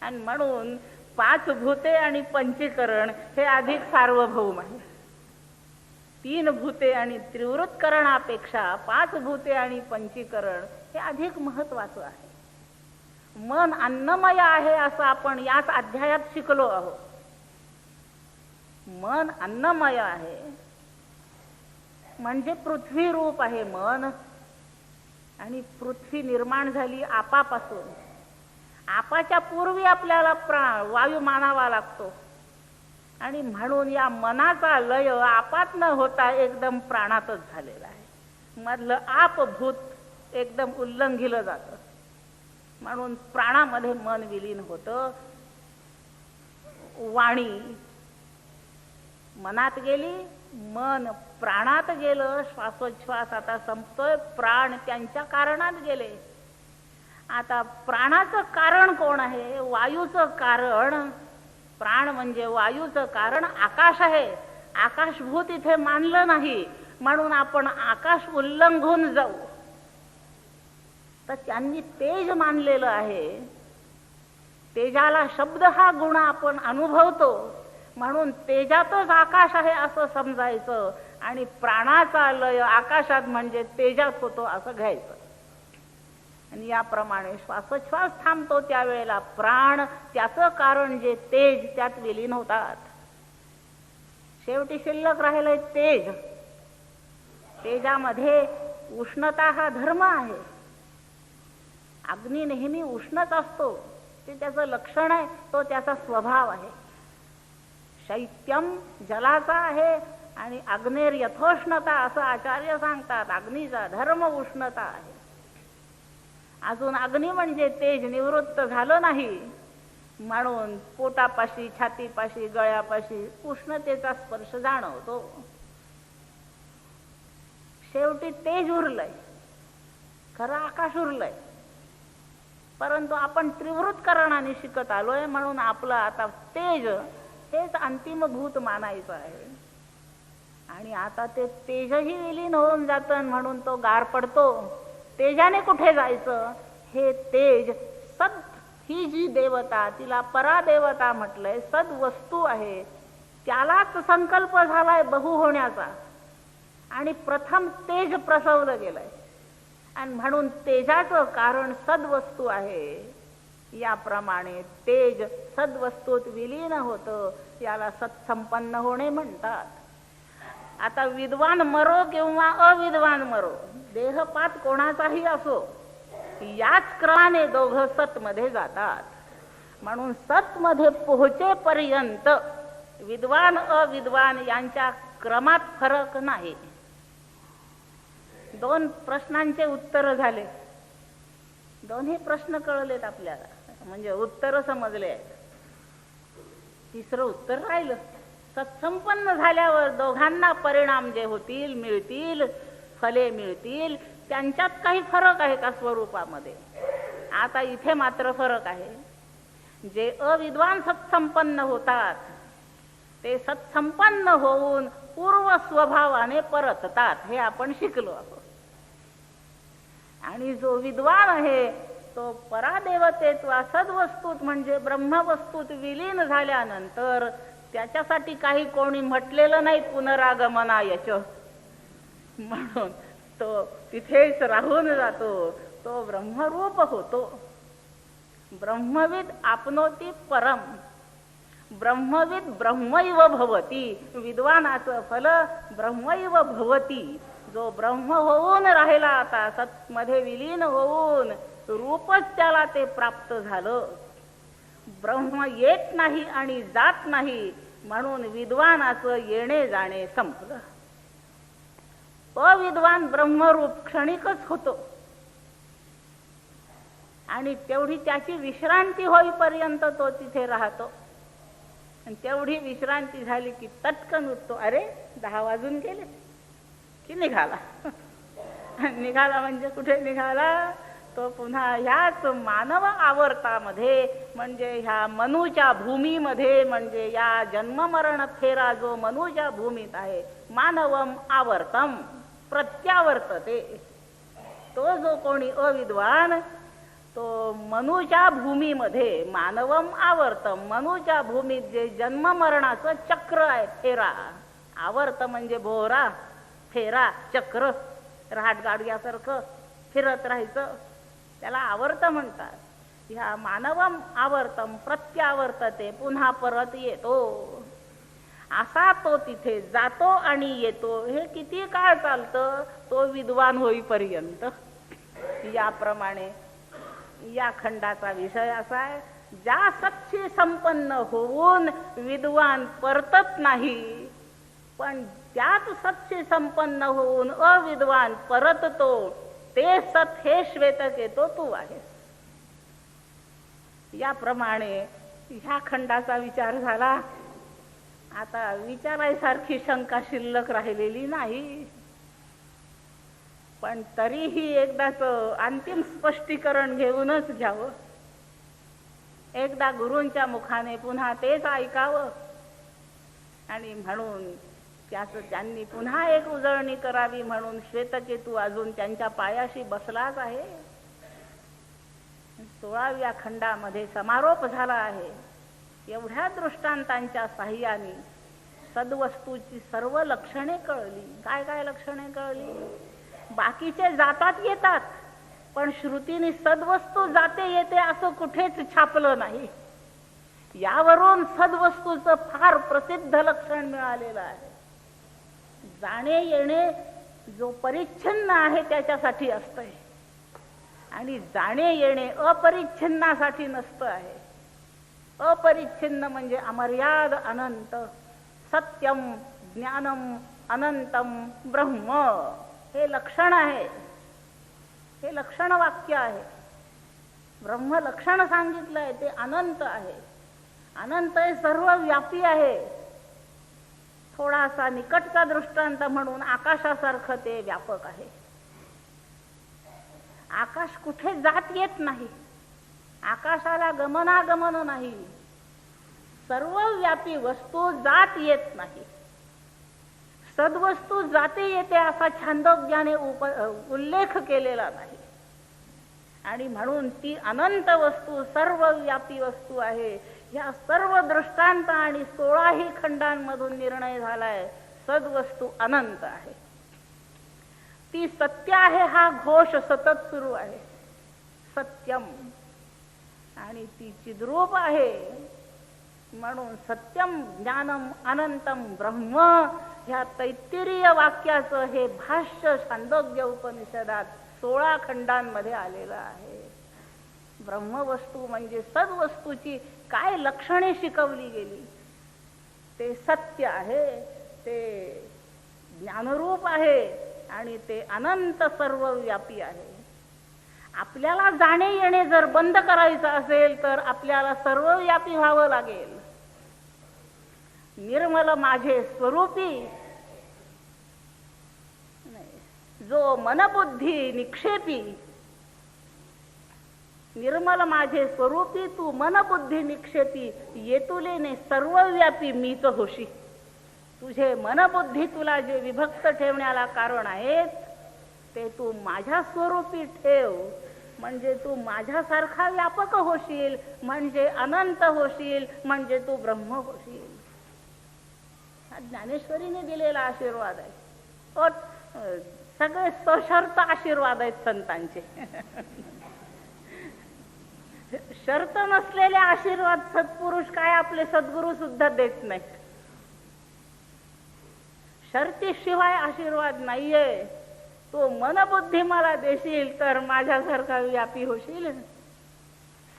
आणि म्हणून 5 भूते आणि पंचीकरण हे अधिक सार्वभौम आहे. 3 भूते आणि त्रिवृत्करणापेक्षा 5 भूते आणि पंचीकरण हे अधिक महत्वाचं आहे. मन अन्नमय आहे असं आपण याच अध्यायात शिकलो आहोत. मन अन्नमय आहे म्हणजे पृथ्वी रूप आहे मन. आणि पृथ्वी निर्माण झाली आपापासून. आपाच्या पूर्वी आपल्याला वायू मानावा लागतो. आणि म्हणून या मनाचा लय आपात न होता एकदम प्राणातच झालेला आहे. मधलं आपभूत एकदम उल्लंघिलं जातं. म्हणून प्राणामध्ये मन विलीन होतं. वाणी मनात गेली, मन प्राणात गेलं. श्वासोच्छ्वास आता संपतोय. प्राण त्यांच्या कारणात गेले. आता प्राणाचं कारण कोण आहे? वायूचं कारण. प्राण म्हणजे वायूचं कारण आकाश आहे. आकाशभूत इथे मानलं नाही, म्हणून आपण आकाश उल्लंघून जाऊ. तर त्यांनी तेज मानलेलं आहे. तेजाला शब्द हा गुण आपण अनुभवतो, म्हणून तेजातच आकाश आहे असं समजायचं. आणि प्राणाचा लय आकाशात म्हणजे तेजात होतो असं घ्यायचं. आणि याप्रमाणे श्वासोच्छ्वास थांबतो त्यावेळेला प्राण, त्याचं कारण जे तेज, त्यात विलीन होतात. शेवटी शिल्लक राहिलंय तेज. तेजामध्ये उष्णता हा धर्म आहे. अग्नी नेहमी उष्णच असतो, ते त्याचं लक्षण आहे, तो त्याचा स्वभाव आहे. शैत्यम जलाचा आहे आणि अग्नेर यथोष्णता असं आचार्य सांगतात. अग्नीचा धर्म उष्णता आहे. अजून अग्नी म्हणजे तेज निवृत्त झालं नाही, म्हणून पोटापाशी, छातीपाशी, गळ्यापाशी उष्णतेचा स्पर्श जाणवतो. शेवटी तेज उरलंय, खरं आकाश उरलंय. परंतु आपण त्रिवृत्करणाने शिकत आलोय, म्हणून आपलं आता तेज हेच अंतिम भूत मानायचं आहे. आणि आता ते तेजही विलीन होऊन जातं, म्हणून तो गार पडतो. तेजाने कुठे जायचं? हे तेज सद ही जी देवता, तिला परादेवता म्हटलंय, सद वस्तू आहे. त्यालाच संकल्प झालाय बहु होण्याचा. आणि प्रथम तेज प्रसवलं गेलंय, आणि म्हणून तेजाचं कारण सद्वस्तू आहे. याप्रमाणे तेज सद्वस्तूत विलीन होतं. याला सत्संपन्न होणे म्हणतात. आता विद्वान मरो किंवा अविद्वान मरो, देहपात कोणाचाही असो, याच क्रमाने दोघं सतमध्ये जातात. म्हणून सतमध्ये पोहोचेपर्यंत विद्वान अविद्वान यांच्या क्रमात फरक नाही. दोन प्रश्नांचे उत्तर झाले. दोन्ही प्रश्न कळलेत आपल्याला, म्हणजे उत्तर समजले आहेत. तिसरं उत्तर राहिलं. सत्संपन्न झाल्यावर दोघांना परिणाम जे होतील, मिळतील, फले मिळतील, त्यांच्यात काही फरक आहे का स्वरूपामध्ये? आता इथे मात्र फरक आहे. जे अविद्वान सत्संपन्न होतात ते सत्संपन्न होऊन पूर्व स्वभावाने परततात, हे आपण शिकलो आहोत. आणि जो विद्वान आहे तो परादेवतेत वा सद्वस्तूत म्हणजे ब्रह्मवस्तूत विलीन झाल्यानंतर त्याच्यासाठी काही कोणी म्हटलेलं नाही पुनरागमनायच, म्हणून तो तिथेच राहून जातो. तो ब्रह्मरूप होतो. ब्रह्मविद आपनोती परम, ब्रह्मविद ब्रह्मैव भवती. विद्वानाचं फल ब्रह्मैव भवती. जो ब्रह्म होऊन राहिला, आता सत्मध्ये विलीन होऊन रूपच त्याला ते प्राप्त झालं. ब्रह्म येत नाही आणि जात नाही, म्हणून विद्वानाचं येणे जाणे संपलं. अविद्वान ब्रह्मरूप क्षणिकच होतो, आणि तेवढी त्याची विश्रांती होईपर्यंत तो तिथे राहतो. आणि तेवढी विश्रांती झाली की तटकन उठतो. अरे 10 वाजून गेले की निघाला. निघाला म्हणजे कुठे निघाला? तो पुन्हा ह्याच मानव आवर्तामध्ये, म्हणजे ह्या मनूच्या भूमीमध्ये, म्हणजे या जन्ममरण फेरा जो मनूच्या भूमीत आहे, मानवम आवर्तम प्रत्यावर्तते. तो जो कोणी अविद्वान, तो मनूच्या भूमीमध्ये, मानवम आवर्तम, मनूच्या भूमीत जे जन्ममरणाचं चक्र आहे, फेरा. आवर्त म्हणजे भोवरा, फेरा, चक्र, रहाटगाडग्यासारखं फिरत राहायचं, त्याला आवर्त म्हणतात. ह्या मानवम आवर्तम प्रत्यावर्तते, पुन्हा परत येतो. असा तो तिथे जातो आणि येतो. हे किती काळ चालतं? तो विद्वान होईपर्यंत. याप्रमाणे या खंडाचा विषय असा आहे, ज्या सत्शी संपन्न होऊन विद्वान परतत नाही, पण त्याच सत्शी संपन्न होऊन अविद्वान परततो, ते सत हे श्वेतकेतो तू आहेस. याप्रमाणे ह्या खंडाचा विचार झाला. आता विचारायसारखी शंका शिल्लक राहिलेली नाही, पण तरीही एकदाच अंतिम स्पष्टीकरण घेऊनच घ्यावं. एकदा गुरूंच्या मुखाने पुन्हा तेच ऐकावं आणि म्हणून त्यांनी पुन्हा एक उजळणी करावी, म्हणून श्वेतकेतू अजून त्यांच्या पायाशी बसलाच आहे. 16व्या खंडामध्ये समारोप झाला आहे. एवढ्या दृष्टांतांच्या साह्याने सद्वस्तूची सर्व लक्षणे कळली. काय काय लक्षणे कळली? बाकीचे जातात येतात, पण श्रुतीने सद्वस्तू जाते येते असं कुठेच छापलं नाही. यावरून सद्वस्तूचं फार प्रसिद्ध लक्षण मिळालेलं आहे. जाणे येणे जो परिच्छिन्न आहे त्याच्यासाठी असतंय, आणि जाणे येणे अपरिच्छिन्नासाठी नसतं आहे. अपरिच्छिन्न म्हणजे अमर्याद अनंत, सत्यम ज्ञानम अनंतम ब्रह्म, हे लक्षण आहे. हे लक्षण वाक्य आहे. ब्रह्म लक्षण सांगितलंय, ते अनंत आहे. अनंत हे सर्व व्यापी आहे. थोडासा निकटचा दृष्टांत म्हणून आकाशासारखं ते व्यापक आहे. आकाश कुठे जात येत नाही, आकाशाला गमनागमन नाही. सर्व व्यापी वस्तू जात येत नाही. सद्वस्तू जाते येते असा छांदोग्याने उल्लेख केलेला नाही, आणि म्हणून ती अनंत वस्तू सर्व व्यापी वस्तू आहे. या सर्व दृष्टांत आणि 16ही खंडांमधून निर्णय झालाय, सद्वस्तू अनंत आहे. ती सत्य आहे हा घोष सतत सुरू आहे. सत्यम, आणि ती चिद्रूप आहे, म्हणून सत्यम ज्ञानम अनंतम ब्रह्म, ह्या तैत्तिरीय वाक्याचं हे भाष्य छांदोग्य उपनिषदात 16 खंडांमध्ये आलेलं आहे. ब्रह्मवस्तू म्हणजे सद्वस्तूची काय लक्षणे शिकवली गेली. ते सत्य आहे, ते ज्ञानरूप आहे, आणि ते अनंत सर्वव्यापी आहे. आपल्याला जाणे येणे जर बंद करायचं असेल तर आपल्याला सर्वव्यापी व्हावं लागेल. निर्मल माझे स्वरूपी, जो मनबुद्धी निक्षेपी, निर्मल माझे स्वरूपी तू मनबुद्धी निक्षेपी, येतुलेने सर्वव्यापी मीच होशी. तुझे मनबुद्धी तुला जे विभक्त ठेवण्याला कारण आहेत ते तू माझ्या स्वरूपी ठेव, म्हणजे तू माझ्यासारखा व्यापक होशील, म्हणजे अनंत होशील, म्हणजे तू ब्रह्म होशील. हा ज्ञानेश्वरीने दिलेला आशीर्वाद आहे. सगळे सशर्त आशीर्वाद आहेत संतांचे. शर्त नसलेले आशीर्वाद सत्पुरुष काय आपले सद्गुरू सुद्धा देत नाहीत. शर्तीशिवाय आशीर्वाद नाहीये. तो मनबुद्धी मला देशील तर माझ्यासारखा व्यापी होशील.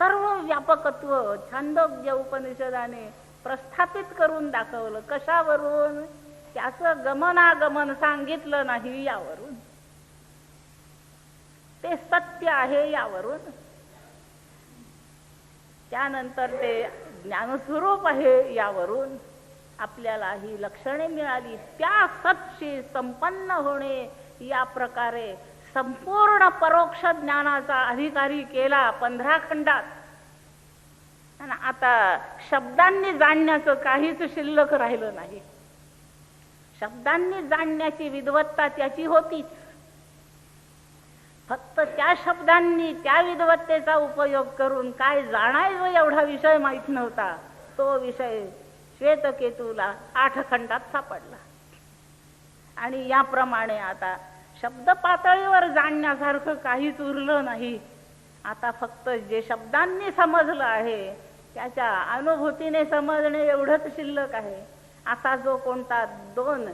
सर्व व्यापकत्व छांदोग्य उपनिषदाने प्रस्थापित करून दाखवलं. कशावरून? त्याचं गमनागमन सांगितलं नाही यावरून. ते सत्य आहे यावरून. त्यानंतर ते ज्ञानस्वरूप आहे यावरून आपल्याला ही लक्षणे मिळाली. त्या सत्शी संपन्न होणे या प्रकारे संपूर्ण परोक्ष ज्ञानाचा अधिकारी केला 15 खंडात. आणि आता शब्दांनी जाणण्याचं काहीच शिल्लक राहिलं नाही. शब्दांनी जाणण्याची विद्वत्ता त्याची होतीच, फक्त त्या शब्दांनी त्या विद्वत्तेचा उपयोग करून काय जाणायचं एवढा विषय माहित नव्हता. तो विषय श्वेतकेतूला 8 खंडात सापडला. आणि याप्रमाणे आता शब्द पातळीवर जाणण्यासारखं काहीच उरलं नाही. आता फक्त जे शब्दांनी समजलं आहे त्याच्या अनुभूतीने समजणे एवढंच शिल्लक आहे. असा जो कोणता 2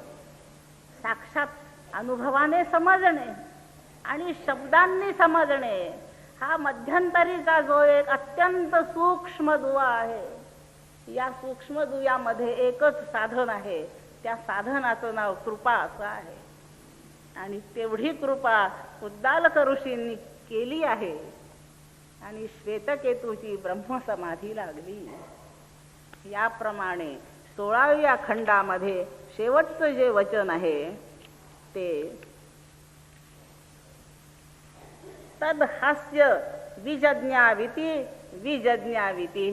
साक्षात अनुभवाने समजणे आणि शब्दांनी समजणे हा मध्यंतरीचा जो एक अत्यंत सूक्ष्म दुवा आहे, या सूक्ष्म दुव्यामध्ये एकच साधन आहे, त्या साधनाचं नाव कृपा असं आहे. आणि तेवढी कृपा उद्दालक ऋषींनी केली आहे आणि श्वेतकेतूची ब्रह्मसमाधी लागली. याप्रमाणे 16व्या खंडामध्ये शेवटचं जे वचन आहे ते तद हास्य विजज्ञाविती विजज्ञाविती,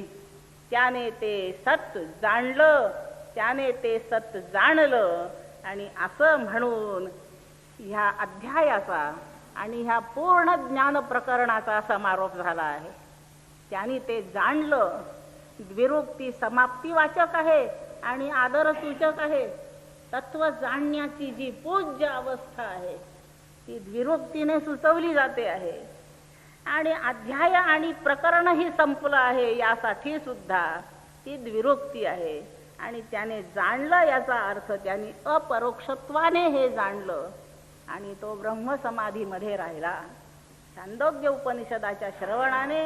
त्याने ते सत जाणलं, त्याने ते सत जाणलं. आणि असं म्हणून ह्या अध्यायाचा आणि ह्या पूर्ण ज्ञान प्रकरणाचा समारोप झाला आहे. त्यांनी ते जाणलं. द्विरुक्ती समाप्तीवाचक आहे आणि आदरसूचक आहे. तत्व जाणण्याची जी पूज्य अवस्था आहे ती द्विरुक्तीने सुचवली जाते आहे. आणि अध्याय आणि प्रकरणही संपलं आहे यासाठी सुद्धा ती द्विरुक्ती आहे. आणि त्याने जाणलं याचा अर्थ त्यांनी अपरोक्षत्वाने हे जाणलं आणि तो ब्रह्मसमाधीमध्ये राहिला. छांदोग्य उपनिषदाच्या श्रवणाने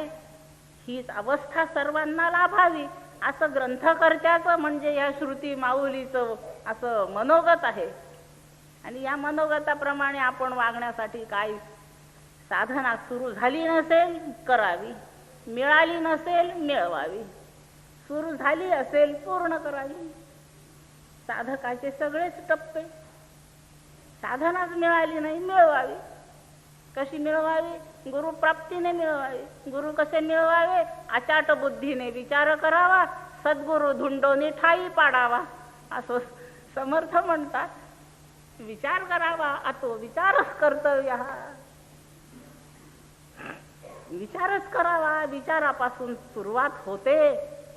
हीच अवस्था सर्वांना लाभावी असं ग्रंथकर्त्याचं म्हणजे या श्रुती माऊलीचं असं मनोगत आहे. आणि या मनोगताप्रमाणे आपण वागण्यासाठी काय साधना सुरू झाली नसेल करावी, मिळाली नसेल मिळवावी, सुरू झाली असेल पूर्ण करावी. साधकाचे सगळेच टप्पे. साधनाच मिळाली नाही मिळवावी. कशी मिळवावी? गुरुप्राप्तीने मिळवावी. गुरु कसे मिळवावे? आचाट बुद्धीने विचार करावा, सद्गुरु धुंडोनी ठाई पाडावा असं समर्थ म्हणतात. विचार करावा, अतो विचारच कर्तव्य. विचारच करावा, विचारापासून सुरुवात होते.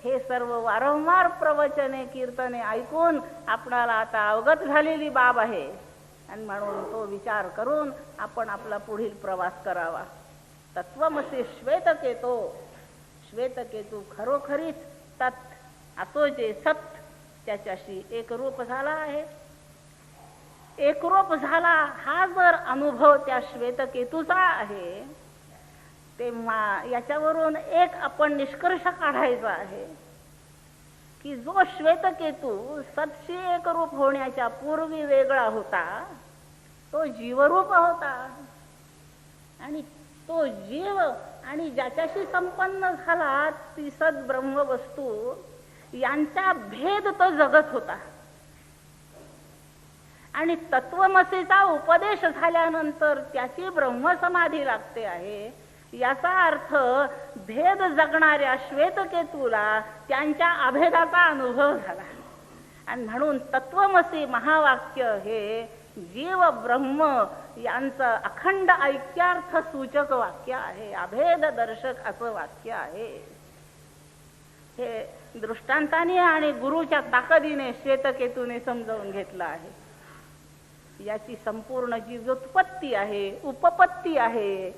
हे सर्व वारंवार प्रवचने कीर्तने ऐकून आपणाला आता अवगत झालेली बाब आहे. आणि म्हणून तो विचार करून आपण आपला पुढील प्रवास करावा. तत्वमसी श्वेतकेतो, श्वेतकेतू खरोखरीच तत् असो जे सत त्याच्याशी एकरूप झाला आहे. एकरूप झाला हा जर अनुभव त्या श्वेतकेतूचा आहे तेव्हा याच्यावरून एक आपण निष्कर्ष काढायचा आहे की जो श्वेतकेतू सतशी एकरूप होण्याच्या पूर्वी वेगळा होता तो जीवरूप होता. आणि तो जीव आणि ज्याच्याशी संपन्न झाला ती सद ब्रह्मवस्तू यांचा भेद तो जगत होता. आणि तत्वमसीचा उपदेश झाल्यानंतर त्याची ब्रह्मसमाधी लागते आहे. याचा अर्थ भेद जगणाऱ्या श्वेतकेतूला त्यांच्या अभेदाचा अनुभव झाला. आणि म्हणून तत्वमसी महावाक्य हे जीव ब्रह्म यांचं अखंड ऐक्यार्थ सूचक वाक्य आहे. अभेद दर्शक असं वाक्य आहे. हे दृष्टांताने आणि गुरुच्या ताकदीने श्वेतकेतूने समजावून घेतलं आहे. याची संपूर्ण जी व्युत्पत्ती आहे, उपपत्ती आहे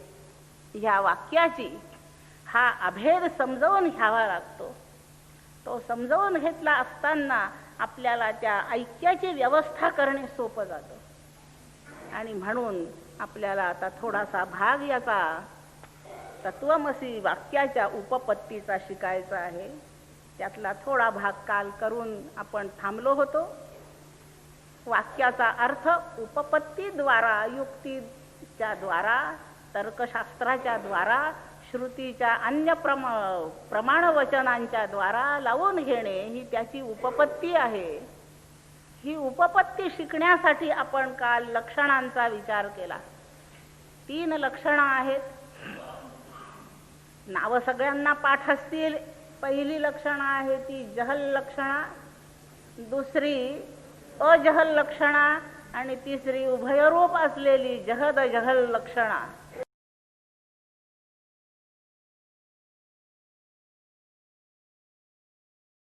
ह्या वाक्याची, हा अभेद समजावून घ्यावा लागतो. तो समजावून घेतला असताना आपल्याला त्या ऐक्याची व्यवस्था करणे सोपं जातं. आणि म्हणून आपल्याला आता थोडासा भाग याचा तत्वमसी वाक्याच्या उपपत्तीचा शिकायचा आहे. त्यातला थोडा भाग काल करून आपण थांबलो होतो. वाक्याचा अर्थ उपपत्तीद्वारा, युक्तीच्या द्वारा, तर्कशास्त्राच्या द्वारा, श्रुतीच्या अन्य प्रमाणवचनांच्या द्वारा लावून घेणे ही त्याची उपपत्ती आहे. ही उपपत्ती शिकण्यासाठी आपण काल लक्षणांचा विचार केला. 3 लक्षणं आहेत. नाव सगळ्यांना पाठ असतील. पहिली लक्षणं आहे ती जहल लक्षणा, दुसरी अजहल लक्षणा आणि तिसरी उभयरूप असलेली जहद जहल लक्षणा.